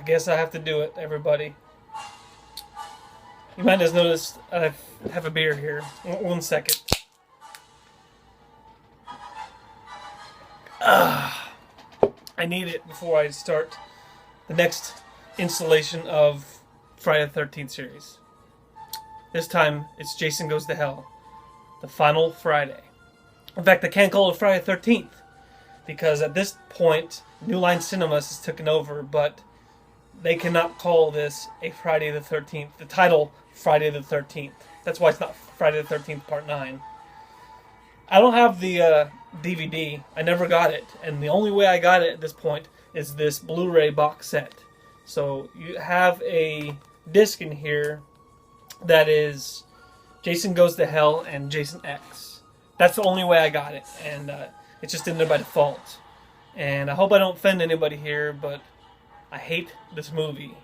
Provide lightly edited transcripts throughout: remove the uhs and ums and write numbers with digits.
guess I have to do it, everybody. You might have noticed I have a beer here. One second. I need it before I start the next installation of Friday the 13th series. This time, it's Jason Goes to Hell. The final Friday. In fact, I can't call it Friday the 13th. Because at this point, New Line Cinemas has taken over, but they cannot call this a Friday the 13th. The title, Friday the 13th. That's why it's not Friday the 13th Part 9. I don't have the DVD. I never got it. And the only way I got it at this point is this Blu-ray box set. So you have a disc in here that is Jason Goes to Hell and Jason X. That's the only way I got it. And it's just in there by default. And I hope I don't offend anybody here, but I hate this movie.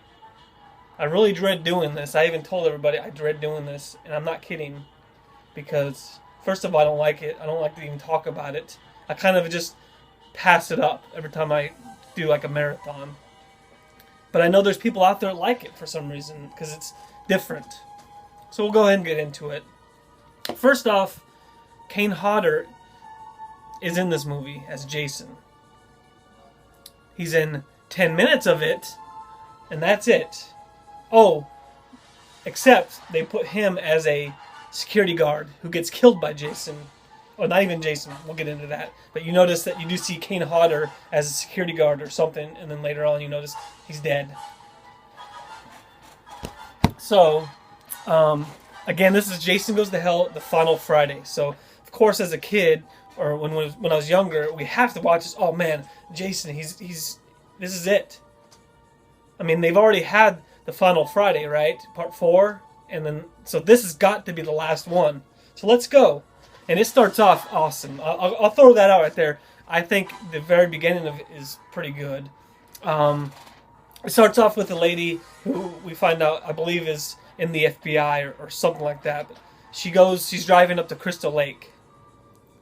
I really dread doing this. I even told everybody I dread doing this. And I'm not kidding. Because first of all, I don't like it. I don't like to even talk about it. I kind of just pass it up every time I do like a marathon. But I know there's people out there that like it for some reason because it's different. So we'll go ahead and get into it. First off, Kane Hodder is in this movie as Jason. He's in 10 minutes of it, and that's it. Oh, except they put him as a security guard who gets killed by Jason. Oh, not even Jason. We'll get into that. But you notice that you do see Kane Hodder as a security guard or something, and then later on you notice he's dead. So, again, this is Jason Goes to Hell, the final Friday. So, of course, as a kid, or when I was younger, we have to watch this. Oh man, Jason, he's this is it. I mean, they've already had the final Friday, right? Part 4, and then so this has got to be the last one. So let's go. And it starts off awesome. I'll throw that out right there. I think the very beginning of it is pretty good. It starts off with a lady who we find out, I believe, is in the FBI or something like that. But she's driving up to Crystal Lake,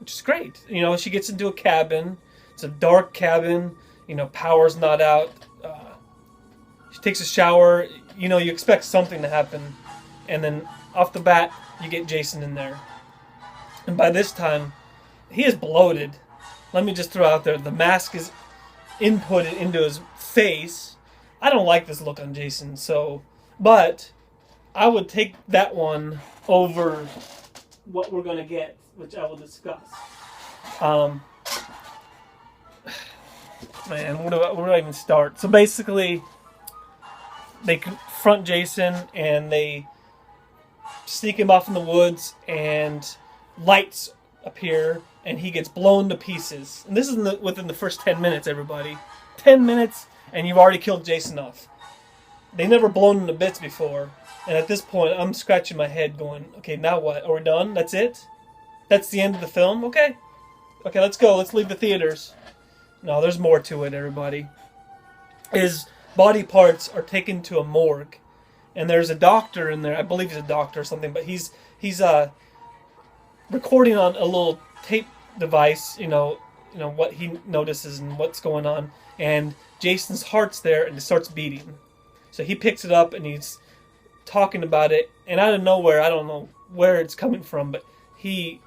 which is great. You know, she gets into a cabin. It's a dark cabin. You know, power's not out. She takes a shower. You know, you expect something to happen. And then off the bat, you get Jason in there. And by this time, he is bloated. Let me just throw out there, the mask is inputted into his face. I don't like this look on Jason, but I would take that one over what we're going to get, which I will discuss. Man, where do I even start? So basically, they confront Jason and they sneak him off in the woods, and lights appear, and he gets blown to pieces. And this is within the first 10 minutes, everybody. 10 minutes, and you've already killed Jason off. They never blown him to bits before. And at this point, I'm scratching my head going, okay, now what? Are we done? That's it? That's the end of the film? Okay. Okay, let's go. Let's leave the theaters. No, there's more to it, everybody. His body parts are taken to a morgue. And there's a doctor in there. I believe he's a doctor or something, but he's recording on a little tape device, you know what he notices and what's going on, and Jason's heart's there and it starts beating. So he picks it up and he's talking about it, and out of nowhere, I don't know where it's coming from, but he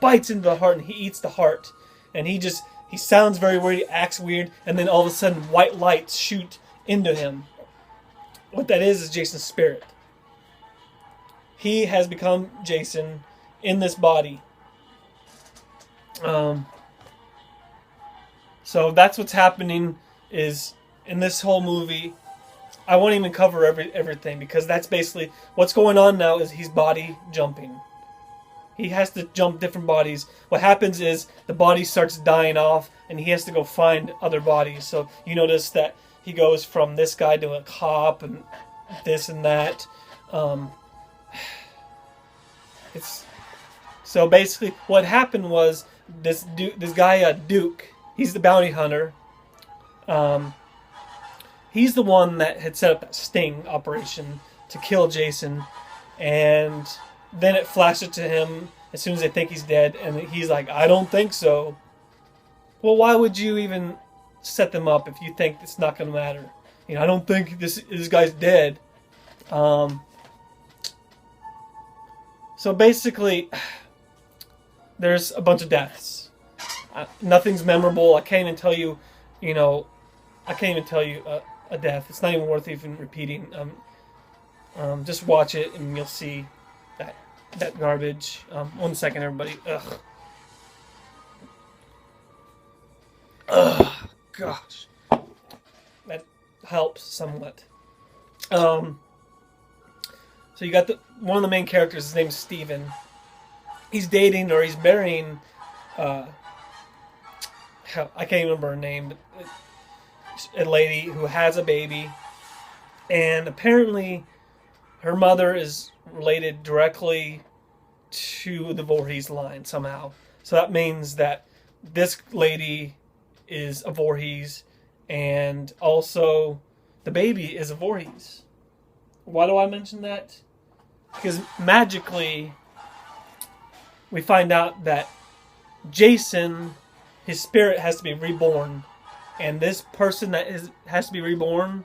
bites into the heart and he eats the heart, and he sounds very weird, he acts weird, and then all of a sudden white lights shoot into him. What that is Jason's spirit. He has become Jason in this body. So that's what's happening is in this whole movie. I won't even cover everything because that's basically what's going on now is he's body jumping. He has to jump different bodies. What happens is the body starts dying off and he has to go find other bodies. So you notice that he goes from this guy to a cop and this and that. So basically, what happened was this guy Duke. He's the bounty hunter. He's the one that had set up that sting operation to kill Jason, and then it flashes to him as soon as they think he's dead, and he's like, "I don't think so." Well, why would you even set them up if you think it's not going to matter? I don't think this guy's dead. So basically, there's a bunch of deaths. Nothing's memorable. I can't even tell you, I can't even tell you a death. It's not even worth even repeating. Just watch it and you'll see that garbage. 1 second, everybody. Ugh. Ugh. Gosh. That helps somewhat. So you got one of the main characters. His name is Steven. He's dating or he's marrying. I can't remember her name. But a lady who has a baby, and apparently her mother is related directly to the Voorhees line somehow. So that means that this lady is a Voorhees, and also the baby is a Voorhees. Why do I mention that? Because magically we find out that Jason, his spirit has to be reborn, and this person that has to be reborn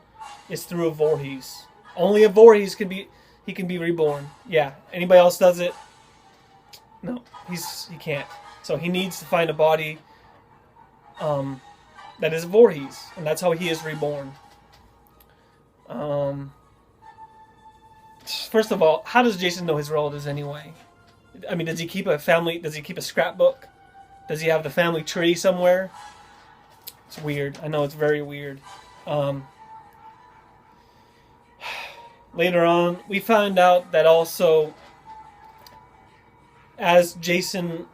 is through a Voorhees. Only a Voorhees can be reborn. Yeah, anybody else does it? No, he can't. So he needs to find a body that is a Voorhees, and that's how he is reborn. First of all, how does Jason know his relatives anyway? I mean, does he keep a family? Does he keep a scrapbook? Does he have the family tree somewhere? It's weird. I know it's very weird. Later on, we find out that also, as Jason,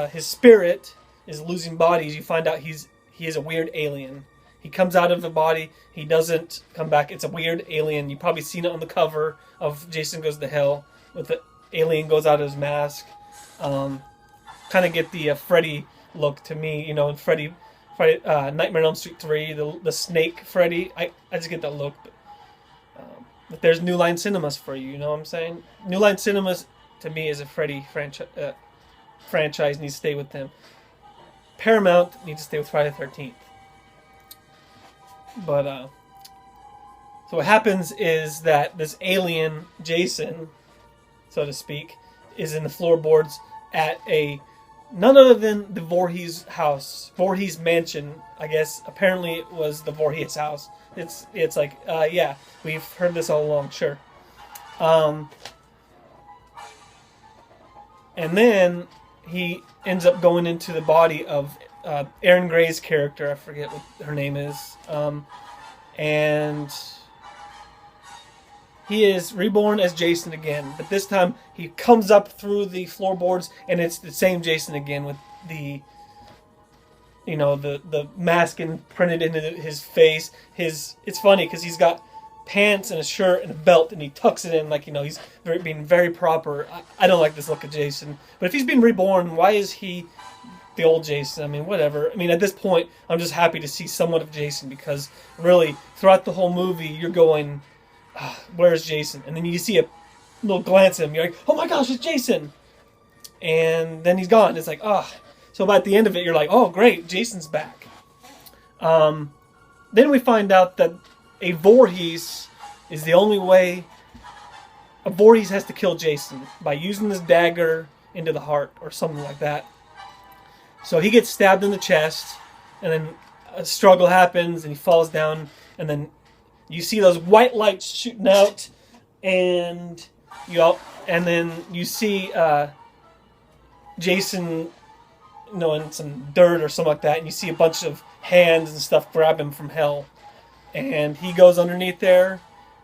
his spirit is losing bodies, you find out he is a weird alien. He comes out of the body. He doesn't come back. It's a weird alien. You've probably seen it on the cover of Jason Goes to Hell, with the alien goes out of his mask. Kind of get the Freddy look to me, in Freddy, Nightmare on Elm Street 3, the snake Freddy. I just get that look. But there's New Line Cinemas for you. You know what I'm saying? New Line Cinemas to me is a Freddy franchise. Needs to stay with them. Paramount needs to stay with Friday the 13th. But so what happens is that this alien Jason, so to speak, is in the floorboards at none other than the Voorhees house, Voorhees mansion. I guess apparently it was the Voorhees house. It's like yeah, we've heard this all along. Sure. And then he ends up going into the body of Erin Gray's character. I forget what her name is. And he is reborn as Jason again, but this time he comes up through the floorboards, and it's the same Jason again with the mask printed into his face. It's funny because he's got pants and a shirt and a belt, and he tucks it in like he's being very proper. I don't like this look of Jason, but if he's been reborn, why is he the old Jason? I mean, whatever. I mean, at this point, I'm just happy to see somewhat of Jason, because really, throughout the whole movie, you're going, where's Jason? And then you see a little glance at him, you're like, oh my gosh, it's Jason! And then he's gone. It's like, So by the end of it, you're like, oh great, Jason's back. Then we find out that a Voorhees is the only way. A Voorhees has to kill Jason by using this dagger into the heart or something like that. So he gets stabbed in the chest, and then a struggle happens, and he falls down, and then you see those white lights shooting out, and then you see Jason, in some dirt or something like that, and you see a bunch of hands and stuff grab him from hell, and he goes underneath there,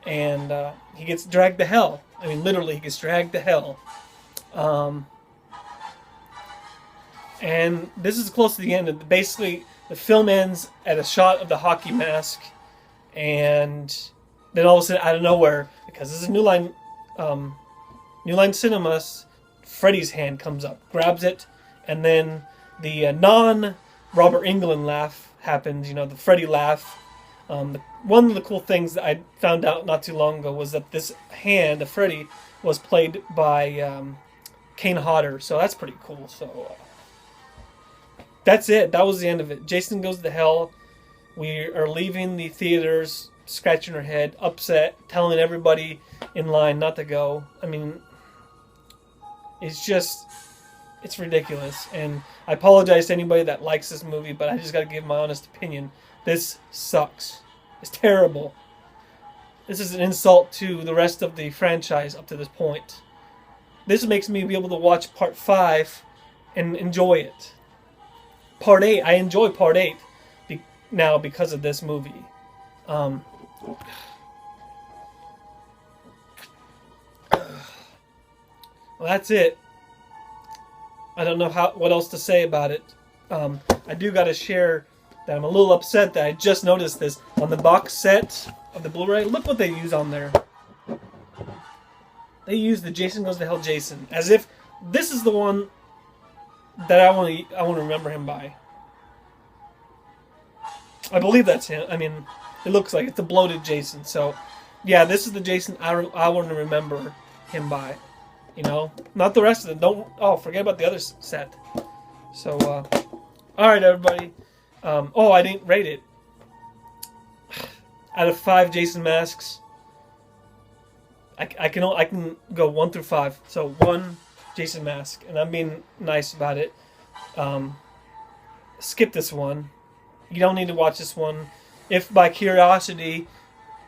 and he gets dragged to hell. I mean, literally, he gets dragged to hell. And this is close to the end. And basically, the film ends at a shot of the hockey mask, and then all of a sudden, out of nowhere, because this is New Line Cinemas, Freddy's hand comes up, grabs it, and then the non-Robert Englund laugh happens. The Freddy laugh. One of the cool things that I found out not too long ago was that this hand of Freddy was played by Kane Hodder, so that's pretty cool. So that's it. That was the end of it. Jason Goes to Hell We are leaving the theaters scratching our head, upset, telling everybody in line not to go. I mean, it's ridiculous. And I apologize to anybody that likes this movie, but I just got to give my honest opinion. This sucks. It's terrible. This is an insult to the rest of the franchise up to this point. This makes me be able to watch Part 5 and enjoy it. Part 8, I enjoy Part 8 now because of this movie. Well, that's it. I don't know what else to say about it. I do got to share that I'm a little upset that I just noticed this on the box set of the Blu-ray. Look what they use on there. They use the Jason Goes to Hell Jason as if this is the one that I want to remember him by. I believe that's him. I mean, it looks like it's the bloated Jason. So, yeah, this is the Jason I want to remember him by. You know, not the rest of them. Forget about the other set. So, all right, everybody. I didn't rate it. Out of 5 Jason masks, I can go 1 through 5. So 1 Jason mask, and I'm being nice about it. Skip this one. You don't need to watch this one. If by curiosity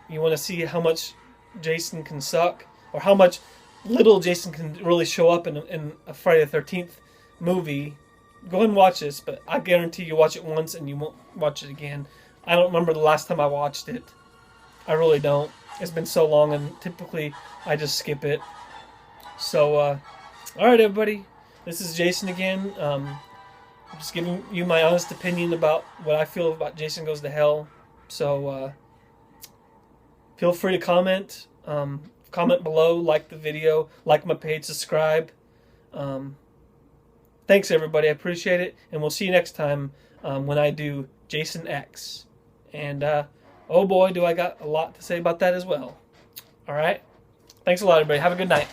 you want to see how much Jason can suck, or how much little Jason can really show up in a Friday the 13th movie, go ahead and watch this. But I guarantee you watch it once and you won't watch it again. I don't remember the last time I watched it. I really don't. It's been so long, and typically I just skip it. So, all right, everybody. This is Jason again. I'm just giving you my honest opinion about what I feel about Jason Goes to Hell. So, feel free to comment. Comment below, like the video, like my page, subscribe. Thanks, everybody. I appreciate it. And we'll see you next time when I do Jason X. And, oh boy, do I got a lot to say about that as well. All right? Thanks a lot, everybody. Have a good night.